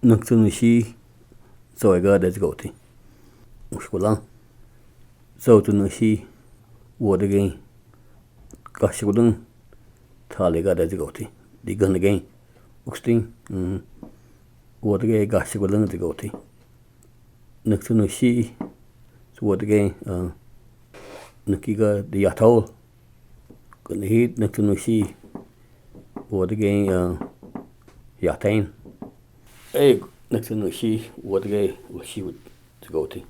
Nuksunushi zoiga da zgoti. Ushkulan. Zautunushi wodagain. Kashikulan taliga da zgoti. Digan again. Uksting. Wodagay kashikulan zgoti. Nuksunushi wodagain. Nukiga di yatol. Kunihit nuksunushi wodagain yatain. Nuksunushi wodagay washi zgoti.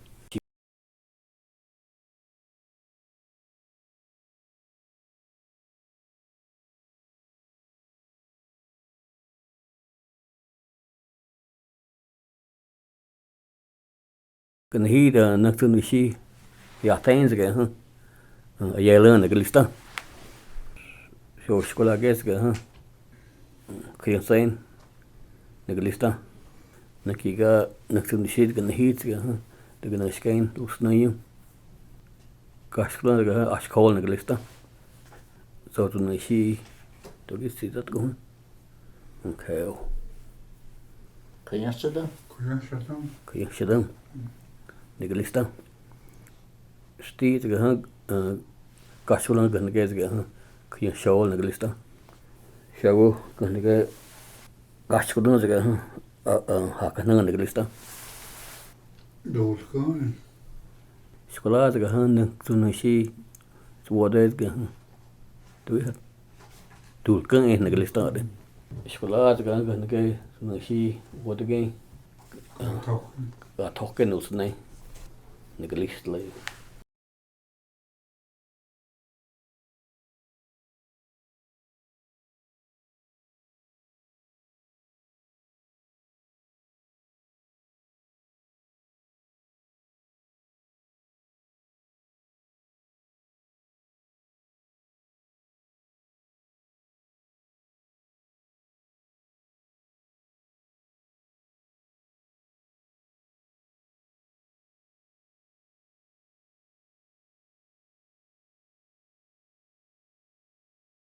Kunihit nuksunushi yatain zgay. Ayalan nagalista. Shoshkula gesga. Kiyasain nagalista. Nakiga nuksunushi kunihit zga. Daganashkain usnayim. Kashkulan zga ashkol nagalista. Zautunushi dogisi zatgun. Okay. Kayashadam. Nagalista. Sti zga. Kashkulan ganagay zga. Kayashol nagalista. Shawu ganagay kashkulan zga. Hakanan nagalista. Dolkan. Shkola zga nuksunushi woday zga. Dolkan nagalista. Shkola zga ganagay nushi wodagay. Token usnay. Nagalista.